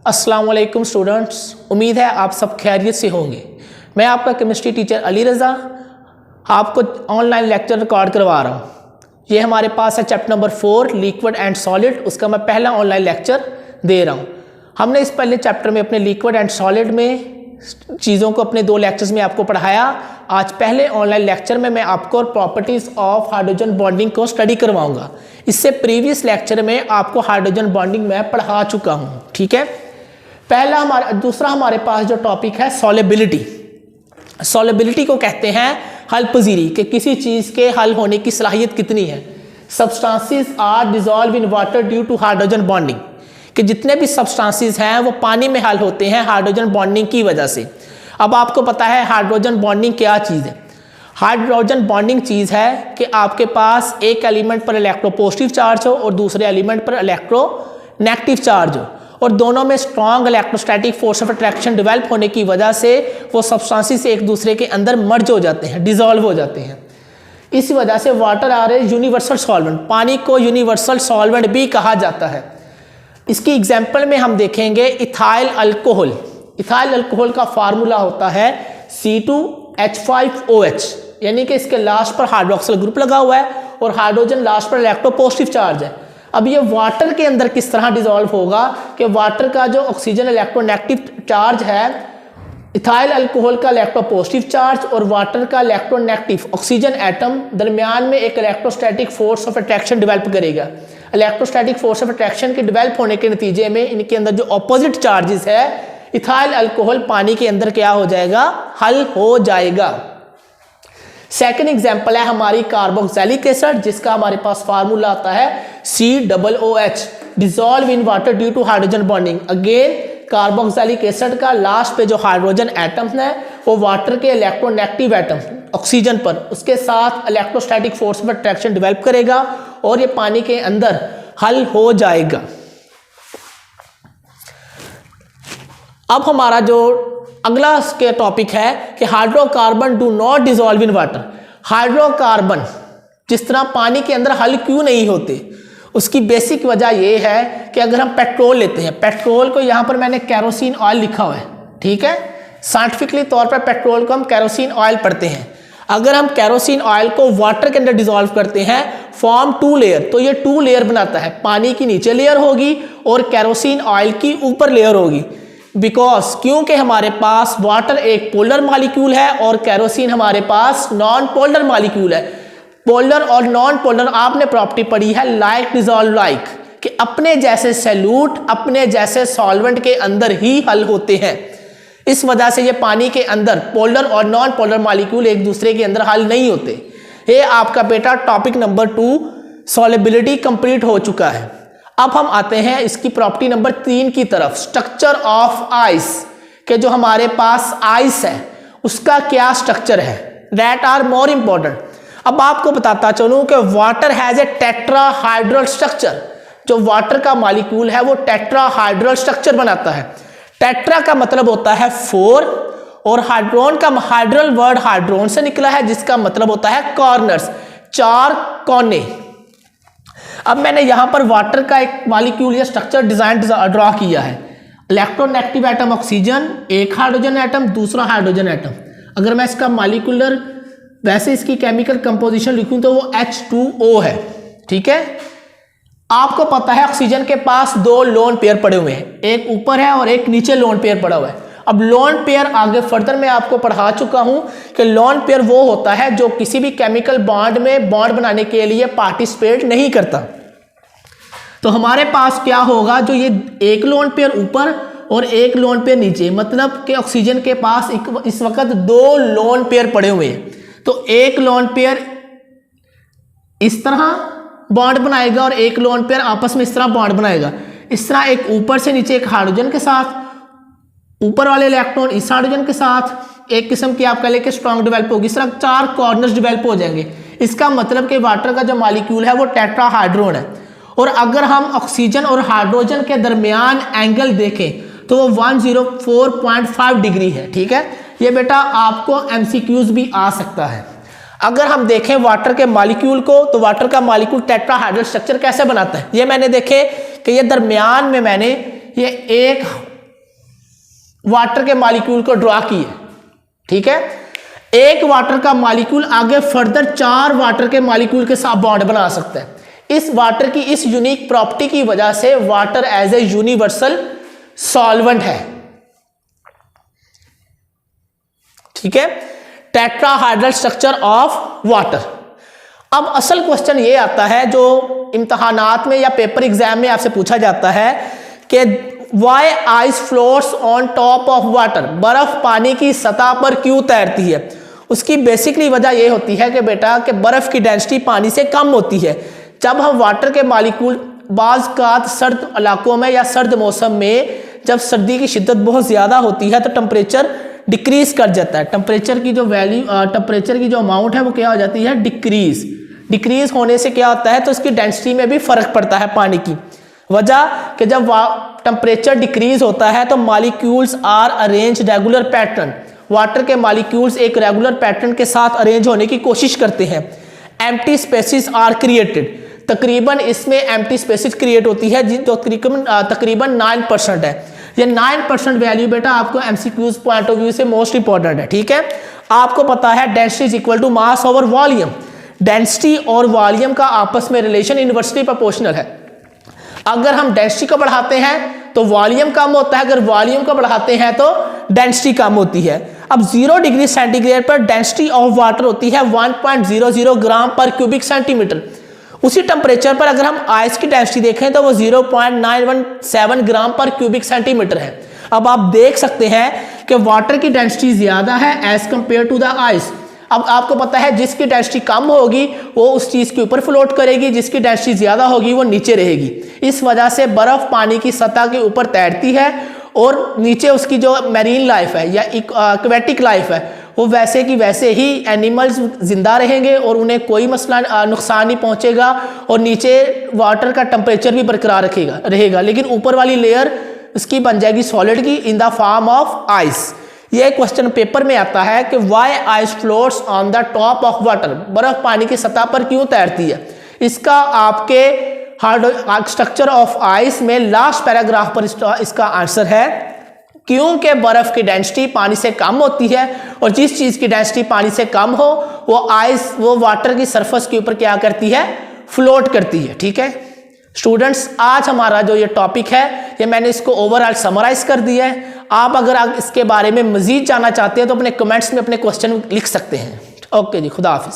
अस्सलाम वालेकुम स्टूडेंट्स, उम्मीद है आप सब खैरियत से होंगे। मैं आपका केमिस्ट्री टीचर अली रज़ा आपको ऑनलाइन लेक्चर रिकॉर्ड करवा रहा हूँ। ये हमारे पास है chapter number 4 liquid and solid, उसका मैं पहला ऑनलाइन लेक्चर दे रहा हूँ। हमने इस पहले चैप्टर में अपने लिक्विड एंड सॉलिड में चीज़ों को अपने 2 लेक्चर्स में आपको पढ़ाया। आज पहले ऑनलाइन लेक्चर में मैं आपको प्रॉपर्टीज़ ऑफ हाइड्रोजन बॉन्डिंग को स्टडी करवाऊंगा। इससे प्रीवियस लेक्चर में आपको हाइड्रोजन बॉन्डिंग मैं पढ़ा चुका हूँ, ठीक है। दूसरा हमारे पास जो टॉपिक है सॉल्युबिलिटी। सॉल्युबिलिटी को कहते हैं हल पजीरी, कि किसी चीज़ के हल होने की सलाहियत कितनी है। Substances are dissolve in water due to hydrogen bonding, कि जितने भी सब्सटेंसेस हैं वो पानी में हल होते हैं हाइड्रोजन बॉन्डिंग की वजह से। अब आपको पता है हाइड्रोजन बॉन्डिंग क्या चीज़ है। हाइड्रोजन बॉन्डिंग चीज़ है कि आपके पास एक एलिमेंट पर इलेक्ट्रोपॉजिटिव चार्ज हो और दूसरे एलिमेंट पर इलेक्ट्रोनेगेटिव चार्ज हो, और दोनों में strong electrostatic force of attraction develop होने की वजह से वो सब्सटेंसेस एक दूसरे के अंदर मर्ज हो जाते हैं, डिजॉल्व हो जाते हैं। इस वजह से water are a universal solvent, पानी को यूनिवर्सल सॉल्वेंट भी कहा जाता है। इसकी एग्जाम्पल में हम देखेंगे इथाइल अल्कोहल। इथाइल अल्कोहल का फार्मूला होता है C2H5OH, यानी कि इसके लास्ट पर हाइड्रोक्सिल ग्रुप लगा हुआ है और हाइड्रोजन लास्ट पर इलेक्ट्रोपॉजिटिव चार्ज है। अब ये वाटर के अंदर किस तरह डिसॉल्व होगा कि वाटर का जो ऑक्सीजन इलेक्ट्रोनेगेटिव चार्ज है, इथाइल अल्कोहल का इलेक्ट्रोपॉजिटिव चार्ज और वाटर का इलेक्ट्रोनेगेटिव ऑक्सीजन एटम दरमियान में एक electrostatic force of attraction develop करेगा। इलेक्ट्रोस्टैटिक फोर्स ऑफ अट्रैक्शन के डेवलप होने के नतीजे में इनके अंदर जो अपोजिट चार्जेस है, इथाइल अल्कोहल पानी के अंदर क्या हो जाएगा, हल हो जाएगा। सेकेंड एग्जाम्पल है हमारी कार्बोक्सिलिक एसिड, जिसका हमारे पास फार्मूला आता है COOH, dissolve in water due to hydrogen bonding. Again carboxylic acid का लास्ट पे जो हाइड्रोजन एटम है वो वाटर के इलेक्ट्रोनेगेटिव एटम ऑक्सीजन पर उसके साथ electrostatic force of attraction develop करेगा और ये पानी के अंदर हल हो जाएगा। अब हमारा जो अगला के टॉपिक है कि hydrocarbon do not dissolve in water. Hydrocarbon जिस तरह पानी के अंदर हल क्यों नहीं होते, उसकी बेसिक वजह यह है कि अगर हम पेट्रोल लेते हैं, पेट्रोल को यहाँ पर मैंने केरोसिन ऑयल लिखा हुआ है, ठीक है। साइंटिफिकली तौर पर पेट्रोल को हम केरोसिन ऑयल पढ़ते हैं। अगर हम केरोसिन ऑयल को वाटर के अंदर डिसॉल्व करते हैं फॉर्म 2 लेयर, तो ये 2 लेयर बनाता है। पानी की नीचे लेयर होगी और केरोसिन ऑयल की ऊपर लेयर होगी। बिकॉज क्योंकि हमारे पास वाटर एक पोलर मॉलिक्यूल है और केरोसिन हमारे पास नॉन पोलर मॉलिक्यूल है। पोलर और नॉन पोलर आपने प्रॉपर्टी पढ़ी है लाइक डिसॉल्व लाइक, कि अपने जैसे सैल्यूट अपने जैसे सॉल्वेंट के अंदर ही हल होते हैं। इस वजह से ये पानी के अंदर पोलर और नॉन पोलर मॉलिक्यूल एक दूसरे के अंदर हल नहीं होते। ये आपका बेटा टॉपिक नंबर 2 सॉल्युबिलिटी कंप्लीट हो चुका है। अब हम आते हैं इसकी प्रॉपर्टी नंबर 3 की तरफ, स्ट्रक्चर ऑफ आइस, के जो हमारे पास आइस है उसका क्या स्ट्रक्चर है, दैट आर मोर इंपॉर्टेंट। अब आपको बताता चलूं कि water has a tetrahedral structure. जो वाटर का मॉलिक्यूल है वो टेट्राहाइड्रल स्ट्रक्चर बनाता है। टेट्रा का मतलब होता है 4 और हाइड्रोन का हाइड्रल वर्ड हाइड्रोन से निकला है, जिसका मतलब होता है कॉर्नर्स, 4 कोने। अब मैंने यहां पर वाटर का एक मॉलिक्यूल या स्ट्रक्चर डिजाइन ड्रॉ किया है। इलेक्ट्रोनेगेटिव एटम ऑक्सीजन, एक हाइड्रोजन एटम, दूसरा हाइड्रोजन एटम। अगर मैं इसका मॉलिक्यूलर वैसे इसकी केमिकल कंपोजिशन लिखूं तो वो H2O है, ठीक है। आपको पता है ऑक्सीजन के पास 2 लोन पेयर पड़े हुए हैं, एक ऊपर है और एक नीचे लोन पेयर पड़ा हुआ है। अब लोन पेयर आगे फर्दर मैं आपको पढ़ा चुका हूं कि लोन पेयर वो होता है जो किसी भी केमिकल बॉन्ड में बॉन्ड बनाने के लिए पार्टिसिपेट नहीं करता। तो हमारे पास क्या होगा, जो ये एक लोन पेयर ऊपर और एक लोन पेयर नीचे, मतलब कि ऑक्सीजन के पास इस वक्त 2 लोन पेयर पड़े हुए हैं। तो एक लोन पेयर इस तरह बॉन्ड बनाएगा और एक लोन पेयर आपस में इस तरह बॉन्ड बनाएगा। इस तरह एक ऊपर से नीचे एक हाइड्रोजन के साथ, ऊपर वाले इलेक्ट्रॉन इस हाइड्रोजन के साथ एक किस्म की आप कह लें कि स्ट्रॉन्ग डेवलप होगी। इस तरह 4 कॉर्नर्स डेवलप हो जाएंगे। इसका मतलब कि वाटर का जो मॉलिक्यूल है वो टेट्राहाइड्रोन है। और अगर हम ऑक्सीजन और हाइड्रोजन के दरमियान एंगल देखें तो वो 104.5 डिग्री है, ठीक है। ये बेटा आपको MCQs भी आ सकता है। अगर हम देखें वाटर के मॉलिक्यूल को, तो वाटर का मॉलिक्यूल टेट्राहाइड्रल स्ट्रक्चर कैसे बनाता है, ये मैंने देखे कि ये दरमियान में मैंने ये एक वाटर के मॉलिक्यूल को ड्रॉ किए, ठीक है। एक वाटर का मॉलिक्यूल आगे फर्दर 4 वाटर के मॉलिक्यूल के साथ बॉन्ड बना सकता है। इस वाटर की इस यूनिक प्रॉपर्टी की वजह से water as a universal solvent है, ठीक है। Tetrahedral structure of water. अब असल क्वेश्चन ये आता है जो इम्तहानात में या पेपर एग्जाम में आपसे पूछा जाता है कि why ice floats on top of water, बर्फ पानी की सतह पर क्यों तैरती है। उसकी बेसिकली वजह यह होती है कि बेटा कि बर्फ की डेंसिटी पानी से कम होती है। जब हम वाटर के मॉलिक्यूल बाज़ का सर्द इलाकों में या सर्द मौसम में जब सर्दी की शिद्दत बहुत ज़्यादा होती है तो टेम्परेचर डिक्रीज कर जाता है। टेम्परेचर की जो वैल्यू टेम्परेचर की जो अमाउंट है वो क्या हो जाती है, डिक्रीज होने से क्या होता है तो उसकी डेंसिटी में भी फ़र्क पड़ता है पानी की वजह कि जब टेम्परेचर डिक्रीज होता है तो molecules are arrange regular pattern, water के मॉलिक्यूल्स एक रेगुलर पैटर्न के साथ अरेंज होने की कोशिश करते हैं। एम्प्टी स्पेसिस आर क्रिएटेड, तकरीबन इसमें एम्प्टी स्पेसिस क्रिएट होती है जो तकरीबन 9% है। ये 9% वैल्यू बेटा आपको एमसीक्यूज पॉइंट ऑफ व्यू से मोस्ट इंपॉर्टेंट है, ठीक है। आपको पता है density is equal to mass over volume, density और वॉल्यूम का आपस में रिलेशन इनवर्सली प्रोपोर्शनल है। अगर हम डेंसिटी को बढ़ाते हैं तो वॉल्यूम कम होता है, अगर वॉल्यूम को बढ़ाते हैं तो डेंसिटी कम होती है। अब 0 डिग्री सेंटीग्रेड पर डेंसिटी ऑफ वाटर होती है 1.00 ग्राम पर क्यूबिक सेंटीमीटर। उसी टेम्परेचर पर अगर हम आइस की डेंसिटी देखें तो वो 0.917 ग्राम पर क्यूबिक सेंटीमीटर है। अब आप देख सकते हैं कि वाटर की डेंसिटी ज्यादा है as compare to the ice. अब आपको पता है जिसकी डेंसिटी कम होगी वो उस चीज के ऊपर फ्लोट करेगी, जिसकी डेंसिटी ज्यादा होगी वो नीचे रहेगी। इस वजह से बर्फ पानी की सतह के ऊपर तैरती है और नीचे उसकी जो मैरीन लाइफ है या एक्वेटिक लाइफ है वो वैसे की वैसे ही एनिमल्स जिंदा रहेंगे और उन्हें कोई मसला नुकसान नहीं पहुंचेगा और नीचे वाटर का टेम्परेचर भी बरकरार रहेगा, लेकिन ऊपर वाली लेयर उसकी बन जाएगी सॉलिड की in the form of ice. यह क्वेश्चन पेपर में आता है कि why ice floats on the top of water, बर्फ पानी की सतह पर क्यों तैरती है। इसका आपके हार्ड स्ट्रक्चर ऑफ आइस में लास्ट पैराग्राफ पर इसका आंसर है क्योंकि बर्फ की डेंसिटी पानी से कम होती है और जिस चीज की डेंसिटी पानी से कम हो वो वाटर की सरफेस के ऊपर क्या करती है, फ्लोट करती है, ठीक है। स्टूडेंट्स आज हमारा जो ये टॉपिक है ये मैंने इसको ओवरऑल समराइज कर दिया है। आप अगर इसके बारे में मजीद जानना चाहते हैं तो अपने कमेंट्स में अपने क्वेश्चन लिख सकते हैं। ओके जी, खुदा हाफिज।